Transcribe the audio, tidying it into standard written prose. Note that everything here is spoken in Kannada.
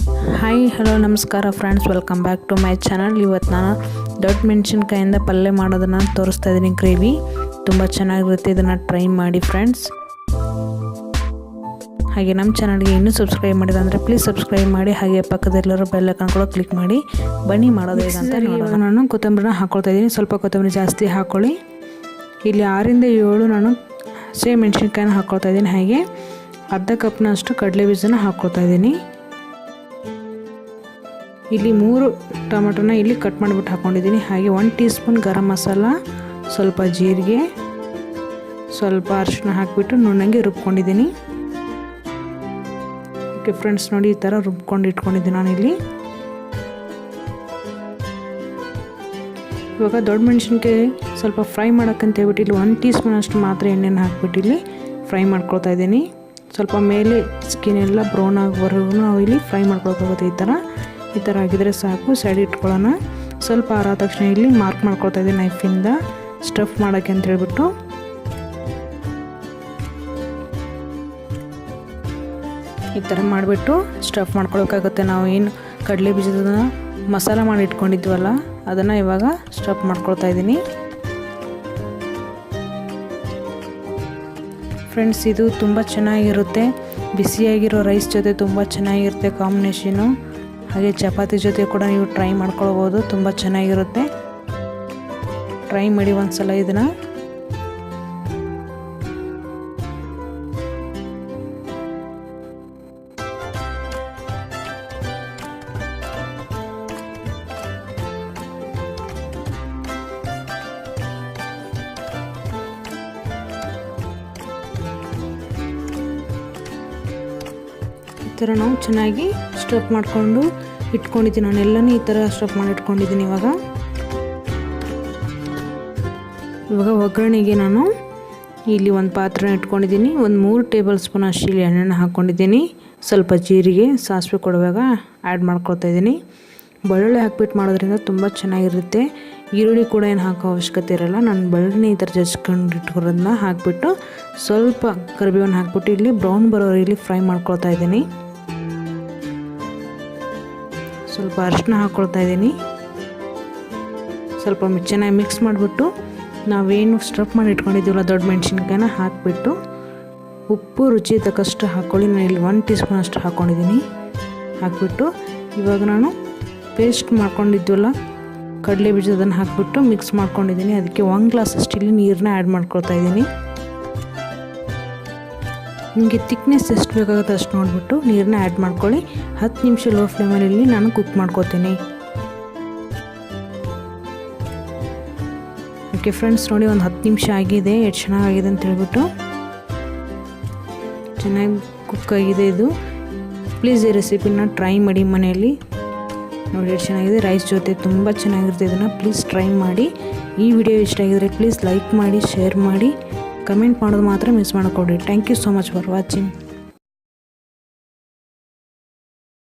ಹಾಯ್ ಹಲೋ ನಮಸ್ಕಾರ friends, welcome back to my channel. ಇವತ್ತು ನಾನು ದೊಡ್ಡ ಮೆಣಸಿನ್ಕಾಯಿಂದ ಪಲ್ಯ ಮಾಡೋದನ್ನು ತೋರಿಸ್ತಾ ಇದ್ದೀನಿ. ಗ್ರೇವಿ ತುಂಬ ಚೆನ್ನಾಗಿರುತ್ತೆ, ಇದನ್ನು ಟ್ರೈ ಮಾಡಿ ಫ್ರೆಂಡ್ಸ್. ಹಾಗೆ ನಮ್ಮ ಚಾನಲ್ಗೆ ಇನ್ನೂ ಸಬ್ಸ್ಕ್ರೈಬ್ ಮಾಡಿಲ್ಲ ಅಂದರೆ ಪ್ಲೀಸ್ ಸಬ್ಸ್ಕ್ರೈಬ್ ಮಾಡಿ, ಹಾಗೆ ಪಕ್ಕದಲ್ಲಿರೋ ಬೆಲ್ ಐಕಾನ್ ಕೂಡ ಕ್ಲಿಕ್ ಮಾಡಿ. ಬನ್ನಿ ಮಾಡೋದು ಹೇಗಂತ ನೋಡೋಣ. ನಾನು ಕೊತ್ತಂಬರಿನ ಹಾಕ್ಕೊಳ್ತಾ ಇದ್ದೀನಿ. ಸ್ವಲ್ಪ ಕೊತ್ತಂಬರಿ ಜಾಸ್ತಿ ಹಾಕ್ಕೊಳ್ಳಿ. ಇಲ್ಲಿ 6 ರಿಂದ 7 ನಾನು ಹಸಿ ಮೆಣಸಿನ್ಕಾಯಿನ ಹಾಕ್ಕೊಳ್ತಾ ಇದ್ದೀನಿ. ಹಾಗೆ ಅರ್ಧ ಕಪ್ನಷ್ಟು ಕಡಲೆ ಬೀಜನ ಹಾಕ್ಕೊಳ್ತಾ ಇದ್ದೀನಿ. ಇಲ್ಲಿ 3 ಟೊಮೆಟೊನ ಇಲ್ಲಿ ಕಟ್ ಮಾಡಿಬಿಟ್ಟು ಹಾಕ್ಕೊಂಡಿದ್ದೀನಿ. ಹಾಗೆ 1 ಟೀ ಸ್ಪೂನ್ ಗರಂ ಮಸಾಲ, ಸ್ವಲ್ಪ ಜೀರಿಗೆ, ಸ್ವಲ್ಪ ಅರಿಶಿನ ಹಾಕಿಬಿಟ್ಟು ನುಣ್ಣಗೆ ರುಬ್ಕೊಂಡಿದ್ದೀನಿ. ಓಕೆ ಫ್ರೆಂಡ್ಸ್, ನೋಡಿ ಈ ಥರ ರುಬ್ಕೊಂಡು ಇಟ್ಕೊಂಡಿದ್ದೀನಿ ನಾನಿಲ್ಲಿ. ಇವಾಗ ದೊಡ್ಡ ಮೆಣಸಿನ್ಕಾಯಿ ಸ್ವಲ್ಪ ಫ್ರೈ ಮಾಡೋಕ್ಕಂತ ಹೇಳ್ಬಿಟ್ಟು ಇಲ್ಲಿ 1 ಟೀ ಸ್ಪೂನ್ ಅಷ್ಟು ಮಾತ್ರ ಎಣ್ಣೆನ ಹಾಕ್ಬಿಟ್ಟು ಇಲ್ಲಿ ಫ್ರೈ ಮಾಡ್ಕೊಳ್ತಾ ಇದ್ದೀನಿ. ಸ್ವಲ್ಪ ಮೇಲೆ ಸ್ಕಿನ್ ಎಲ್ಲ ಬ್ರೌನ್ ಆಗೋವರೆಗೂ ನಾವು ಇಲ್ಲಿ ಫ್ರೈ ಮಾಡ್ಕೊಳ್ಬೇಕಾಗುತ್ತೆ. ಈ ಥರ ಆಗಿದ್ರೆ ಸಾಕು. ಸೈಡ್ ಇಟ್ಕೊಳ್ಳೋಣ. ಸ್ವಲ್ಪ ಆರಾದ ತಕ್ಷಣ ಇಲ್ಲಿ ಮಾರ್ಕ್ ಮಾಡ್ಕೊಳ್ತಾ ಇದ್ದೀನಿ ನೈಫಿಂದ, ಸ್ಟಫ್ ಮಾಡೋಕ್ಕೆ ಅಂತ ಹೇಳ್ಬಿಟ್ಟು. ಈ ಥರ ಮಾಡಿಬಿಟ್ಟು ಸ್ಟಫ್ ಮಾಡ್ಕೊಳಕ್ಕಾಗುತ್ತೆ. ನಾವು ಏನು ಕಡಲೆ ಬೀಜದ ಮಸಾಲ ಮಾಡಿ ಇಟ್ಕೊಂಡಿದ್ವಲ್ಲ, ಅದನ್ನು ಇವಾಗ ಸ್ಟಫ್ ಮಾಡ್ಕೊಳ್ತಾ ಇದ್ದೀನಿ. ಫ್ರೆಂಡ್ಸ್, ಇದು ತುಂಬ ಚೆನ್ನಾಗಿರುತ್ತೆ. ಬಿಸಿಯಾಗಿರೋ ರೈಸ್ ಜೊತೆ ತುಂಬ ಚೆನ್ನಾಗಿರುತ್ತೆ ಕಾಂಬಿನೇಷನು. ಹಾಗೆ ಚಪಾತಿ ಜೊತೆ ಕೂಡ ನೀವು ಟ್ರೈ ಮಾಡ್ಕೊಳ್ಬೋದು, ತುಂಬ ಚೆನ್ನಾಗಿರುತ್ತೆ. ಟ್ರೈ ಮಾಡಿ ಒಂದ್ಸಲ ಇದನ್ನು. ಈ ಥರ ನಾವು ಚೆನ್ನಾಗಿ ಸ್ಟಫ್ ಮಾಡಿಕೊಂಡು ಇಟ್ಕೊಂಡಿದ್ದೀನಿ. ನಾನು ಎಲ್ಲನೂ ಈ ಥರ ಸ್ಟಫ್ ಮಾಡಿ ಇಟ್ಕೊಂಡಿದ್ದೀನಿ. ಇವಾಗ ಒಗ್ಗರಣೆಗೆ ನಾನು ಇಲ್ಲಿ ಒಂದು ಪಾತ್ರೆ ಇಟ್ಕೊಂಡಿದ್ದೀನಿ. ಒಂದು 3 ಟೇಬಲ್ ಸ್ಪೂನ್ ಅಷ್ಟು ಇಲ್ಲಿ ಎಣ್ಣೆನ ಹಾಕ್ಕೊಂಡಿದ್ದೀನಿ. ಸ್ವಲ್ಪ ಜೀರಿಗೆ, ಸಾಸಿವೆ ಕೊಡುವಾಗ ಆ್ಯಡ್ ಮಾಡ್ಕೊಳ್ತಾ ಇದ್ದೀನಿ. ಬೆಳ್ಳುಳ್ಳಿ ಹಾಕ್ಬಿಟ್ಟು ಮಾಡೋದ್ರಿಂದ ತುಂಬ ಚೆನ್ನಾಗಿರುತ್ತೆ. ಈರುಳ್ಳಿ ಕೂಡ ಏನು ಹಾಕೋ ಅವಶ್ಯಕತೆ ಇರೋಲ್ಲ. ನಾನು ಬೆಳ್ಳುಳ್ಳಿ ಈ ಥರ ಜಜ್ಕೊಂಡು ಇಟ್ಕೊಳ್ಳೋದನ್ನ ಹಾಕಿಬಿಟ್ಟು ಸ್ವಲ್ಪ ಕರಿಬೇವನ್ನು ಹಾಕ್ಬಿಟ್ಟು ಇಲ್ಲಿ ಬ್ರೌನ್ ಬರೋವರೆಗೆ ಇಲ್ಲಿ ಫ್ರೈ ಮಾಡ್ಕೊಳ್ತಾ ಇದ್ದೀನಿ. ಸ್ವಲ್ಪ ಅರಿಶಿನ ಹಾಕ್ಕೊಳ್ತಾ ಇದ್ದೀನಿ. ಸ್ವಲ್ಪ ಚೆನ್ನಾಗಿ ಮಿಕ್ಸ್ ಮಾಡಿಬಿಟ್ಟು ನಾವೇನು ಸ್ಟಫ್ ಮಾಡಿ ಇಟ್ಕೊಂಡಿದ್ದೀವಲ್ಲ ದೊಡ್ಡ ಮೆಣಸಿನ್ಕಾಯಿನ ಹಾಕಿಬಿಟ್ಟು ಉಪ್ಪು ರುಚಿ ತಕ್ಕಷ್ಟು ಹಾಕ್ಕೊಳ್ಳಿ. ನಾನು ಇಲ್ಲಿ 1 ಟೀ ಸ್ಪೂನ್ ಅಷ್ಟು ಹಾಕ್ಕೊಂಡಿದ್ದೀನಿ. ಹಾಕಿಬಿಟ್ಟು ಇವಾಗ ನಾನು ಪೇಸ್ಟ್ ಮಾಡ್ಕೊಂಡಿದ್ವಲ್ಲ ಕಡಲೆ ಬೀಜದನ್ನು ಹಾಕಿಬಿಟ್ಟು ಮಿಕ್ಸ್ ಮಾಡ್ಕೊಂಡಿದ್ದೀನಿ. ಅದಕ್ಕೆ 1 ಗ್ಲಾಸ್ ಅಷ್ಟು ಇಲ್ಲಿ ನೀರನ್ನ ಆ್ಯಡ್ ಮಾಡ್ಕೊಳ್ತಾ ಇದ್ದೀನಿ. ನಿಮಗೆ ತಿಕ್ನೆಸ್ ಎಷ್ಟು ಬೇಕಾಗುತ್ತೆ ಅಷ್ಟು ನೋಡಿಬಿಟ್ಟು ನೀರನ್ನ ಆ್ಯಡ್ ಮಾಡ್ಕೊಳ್ಳಿ. 10 ನಿಮಿಷ ಲೋ ಫ್ಲೇಮಲ್ಲಿ ನಾನು ಕುಕ್ ಮಾಡ್ಕೊತೀನಿ. ಓಕೆ ಫ್ರೆಂಡ್ಸ್, ನೋಡಿ ಒಂದು 10 ನಿಮಿಷ ಆಗಿದೆ. ಎಷ್ಟು ಚೆನ್ನಾಗಿದೆ ಅಂತ ಹೇಳ್ಬಿಟ್ಟು ಚೆನ್ನಾಗಿ ಕುಕ್ ಆಗಿದೆ ಇದು. ಪ್ಲೀಸ್ ಈ ರೆಸಿಪಿನ ಟ್ರೈ ಮಾಡಿ ಮನೆಯಲ್ಲಿ. ನೋಡಿ ಎಷ್ಟು ಚೆನ್ನಾಗಿದೆ. ರೈಸ್ ಜೊತೆ ತುಂಬ ಚೆನ್ನಾಗಿರುತ್ತೆ. ಇದನ್ನು ಪ್ಲೀಸ್ ಟ್ರೈ ಮಾಡಿ. ಈ ವಿಡಿಯೋ ಇಷ್ಟ ಆಗಿದರೆ ಪ್ಲೀಸ್ ಲೈಕ್ ಮಾಡಿ, ಶೇರ್ ಮಾಡಿ, ಕಮೆಂಟ್ ಮಾಡೋದು ಮಾತ್ರ ಮಿಸ್ ಮಾಡಿಕೊಡಿ. Thank you so much for watching.